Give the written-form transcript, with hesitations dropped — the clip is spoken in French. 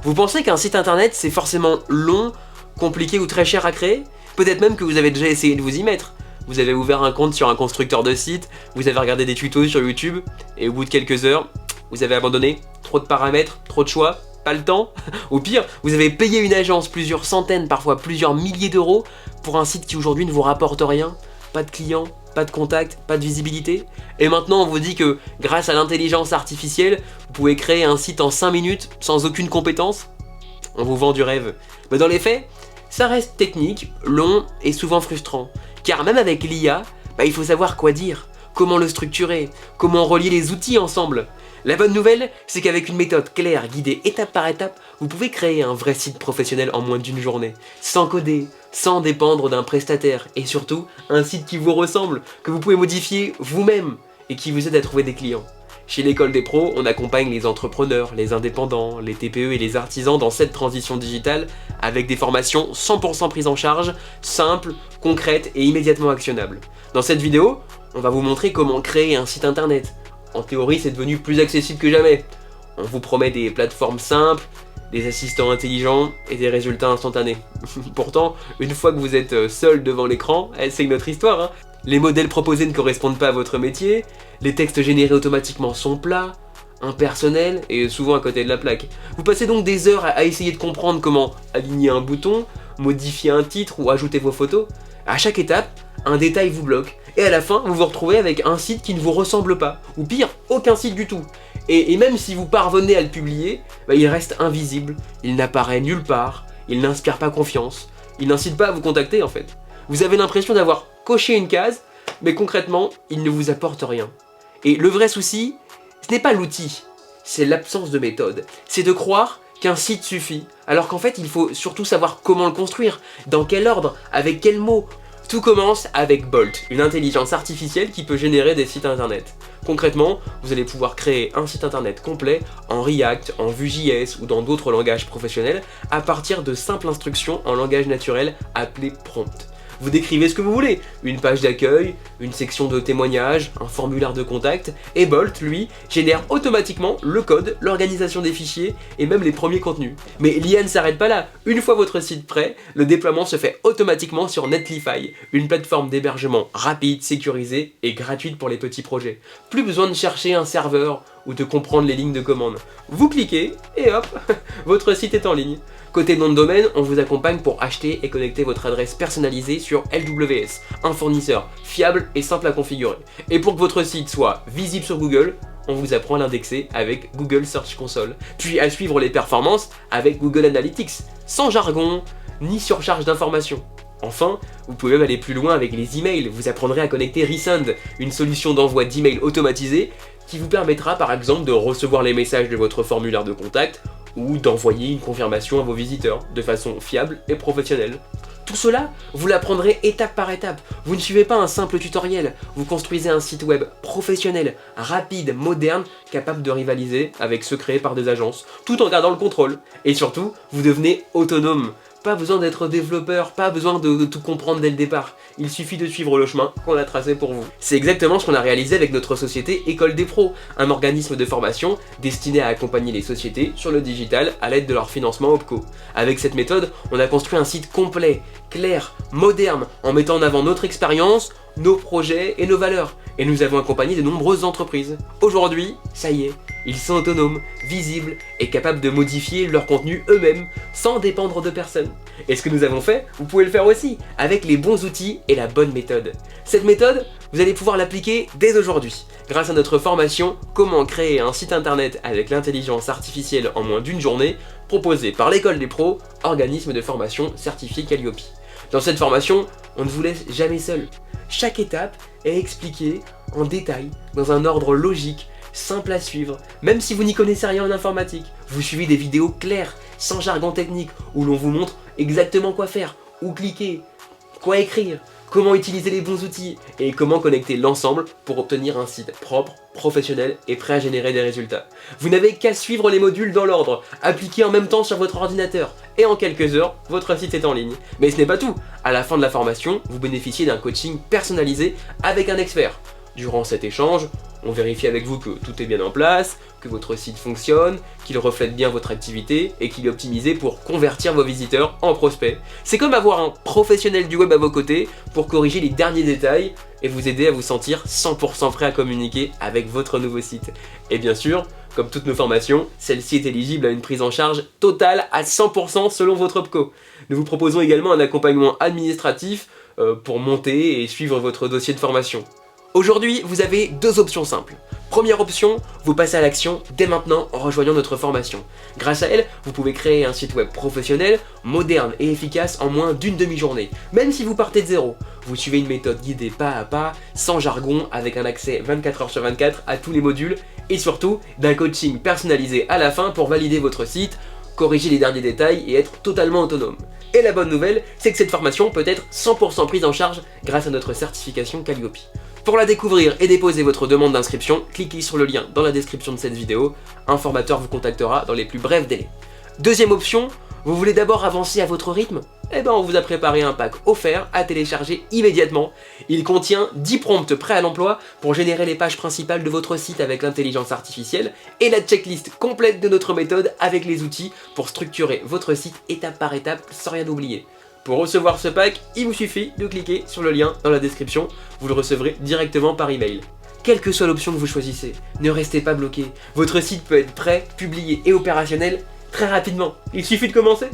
Vous pensez qu'un site internet c'est forcément long, compliqué ou très cher à créer? Peut-être même que vous avez déjà essayé de vous y mettre. Vous avez ouvert un compte sur un constructeur de site, vous avez regardé des tutos sur YouTube, et au bout de quelques heures, vous avez abandonné. Trop de paramètres, trop de choix, pas le temps. Au pire, vous avez payé une agence plusieurs centaines, parfois plusieurs milliers d'euros pour un site qui aujourd'hui ne vous rapporte rien. Pas de clients, pas de contacts, pas de visibilité. Et maintenant on vous dit que grâce à l'intelligence artificielle, vous pouvez créer un site en 5 minutes sans aucune compétence. On vous vend du rêve. Mais dans les faits, ça reste technique, long et souvent frustrant. Car même avec l'IA, il faut savoir quoi dire, comment le structurer, comment relier les outils ensemble. La bonne nouvelle, c'est qu'avec une méthode claire, guidée étape par étape, vous pouvez créer un vrai site professionnel en moins d'une journée, sans coder, sans dépendre d'un prestataire, et surtout, un site qui vous ressemble, que vous pouvez modifier vous-même, et qui vous aide à trouver des clients. Chez l'école des pros, on accompagne les entrepreneurs, les indépendants, les TPE et les artisans dans cette transition digitale avec des formations 100% prises en charge, simples, concrètes et immédiatement actionnables. Dans cette vidéo, on va vous montrer comment créer un site internet. En théorie, c'est devenu plus accessible que jamais. On vous promet des plateformes simples, des assistants intelligents et des résultats instantanés. Pourtant, une fois que vous êtes seul devant l'écran, c'est une autre histoire, hein. Les modèles proposés ne correspondent pas à votre métier, les textes générés automatiquement sont plats, impersonnels et souvent à côté de la plaque. Vous passez donc des heures à essayer de comprendre comment aligner un bouton, modifier un titre ou ajouter vos photos. À chaque étape, un détail vous bloque. Et à la fin, vous vous retrouvez avec un site qui ne vous ressemble pas. Ou pire, aucun site du tout. Et même si vous parvenez à le publier, il reste invisible, il n'apparaît nulle part, il n'inspire pas confiance, il n'incite pas à vous contacter en fait. Vous avez l'impression d'avoir coché une case, mais concrètement, il ne vous apporte rien. Et le vrai souci, ce n'est pas l'outil, c'est l'absence de méthode. C'est de croire qu'un site suffit, alors qu'en fait, il faut surtout savoir comment le construire, dans quel ordre, avec quels mots. Tout commence avec Bolt, une intelligence artificielle qui peut générer des sites internet. Concrètement, vous allez pouvoir créer un site internet complet en React, en Vue.js ou dans d'autres langages professionnels à partir de simples instructions en langage naturel appelées prompts. Vous décrivez ce que vous voulez, une page d'accueil, une section de témoignages, un formulaire de contact, et Bolt, lui, génère automatiquement le code, l'organisation des fichiers et même les premiers contenus. Mais l'IA ne s'arrête pas là, une fois votre site prêt, le déploiement se fait automatiquement sur Netlify, une plateforme d'hébergement rapide, sécurisée et gratuite pour les petits projets. Plus besoin de chercher un serveur ou de comprendre les lignes de commande. Vous cliquez et hop, votre site est en ligne. Côté nom de domaine, on vous accompagne pour acheter et connecter votre adresse personnalisée sur LWS, un fournisseur fiable et simple à configurer. Et pour que votre site soit visible sur Google, on vous apprend à l'indexer avec Google Search Console, puis à suivre les performances avec Google Analytics, sans jargon ni surcharge d'informations. Enfin, vous pouvez même aller plus loin avec les emails, vous apprendrez à connecter Resend, une solution d'envoi d'emails automatisé qui vous permettra par exemple de recevoir les messages de votre formulaire de contact ou d'envoyer une confirmation à vos visiteurs de façon fiable et professionnelle. Tout cela, vous l'apprendrez étape par étape. Vous ne suivez pas un simple tutoriel, vous construisez un site web professionnel, rapide, moderne, capable de rivaliser avec ceux créés par des agences, tout en gardant le contrôle. Et surtout, vous devenez autonome. Pas besoin d'être développeur, pas besoin de tout comprendre dès le départ. Il suffit de suivre le chemin qu'on a tracé pour vous. C'est exactement ce qu'on a réalisé avec notre société École des Pros, un organisme de formation destiné à accompagner les sociétés sur le digital à l'aide de leur financement OPCO. Avec cette méthode, on a construit un site complet, clair, moderne, en mettant en avant notre expérience, nos projets et nos valeurs. Et nous avons accompagné de nombreuses entreprises. Aujourd'hui, ça y est, ils sont autonomes, visibles et capables de modifier leur contenu eux-mêmes sans dépendre de personne. Et ce que nous avons fait, vous pouvez le faire aussi, avec les bons outils et la bonne méthode. Cette méthode, vous allez pouvoir l'appliquer dès aujourd'hui, grâce à notre formation « Comment créer un site internet avec l'intelligence artificielle en moins d'une journée » proposée par l'École des Pros, organisme de formation certifié Calliope. Dans cette formation, on ne vous laisse jamais seul. Chaque étape est expliquée en détail, dans un ordre logique, simple à suivre, même si vous n'y connaissez rien en informatique. Vous suivez des vidéos claires, sans jargon technique, où l'on vous montre exactement quoi faire, où cliquer, quoi écrire, comment utiliser les bons outils et comment connecter l'ensemble pour obtenir un site propre, professionnel et prêt à générer des résultats. Vous n'avez qu'à suivre les modules dans l'ordre, appliquer en même temps sur votre ordinateur et en quelques heures, votre site est en ligne. Mais ce n'est pas tout. À la fin de la formation, vous bénéficiez d'un coaching personnalisé avec un expert. Durant cet échange, On vérifie avec vous que tout est bien en place, que votre site fonctionne, qu'il reflète bien votre activité et qu'il est optimisé pour convertir vos visiteurs en prospects. C'est comme avoir un professionnel du web à vos côtés pour corriger les derniers détails et vous aider à vous sentir 100% prêt à communiquer avec votre nouveau site. Et bien sûr, comme toutes nos formations, celle-ci est éligible à une prise en charge totale à 100% selon votre OPCO. Nous vous proposons également un accompagnement administratif pour monter et suivre votre dossier de formation. Aujourd'hui, vous avez deux options simples. Première option, vous passez à l'action dès maintenant en rejoignant notre formation. Grâce à elle, vous pouvez créer un site web professionnel, moderne et efficace en moins d'une demi-journée. Même si vous partez de zéro, vous suivez une méthode guidée pas à pas, sans jargon, avec un accès 24h/24 à tous les modules et surtout d'un coaching personnalisé à la fin pour valider votre site, corriger les derniers détails et être totalement autonome. Et la bonne nouvelle, c'est que cette formation peut être 100% prise en charge grâce à notre certification Calliope. Pour la découvrir et déposer votre demande d'inscription, cliquez sur le lien dans la description de cette vidéo. Un formateur vous contactera dans les plus brefs délais. Deuxième option, vous voulez d'abord avancer à votre rythme? Eh ben on vous a préparé un pack offert à télécharger immédiatement. Il contient 10 prompts prêts à l'emploi pour générer les pages principales de votre site avec l'intelligence artificielle et la checklist complète de notre méthode avec les outils pour structurer votre site étape par étape sans rien oublier. Pour recevoir ce pack, il vous suffit de cliquer sur le lien dans la description, vous le recevrez directement par email. Quelle que soit l'option que vous choisissez, ne restez pas bloqué. Votre site peut être prêt, publié et opérationnel très rapidement. Il suffit de commencer.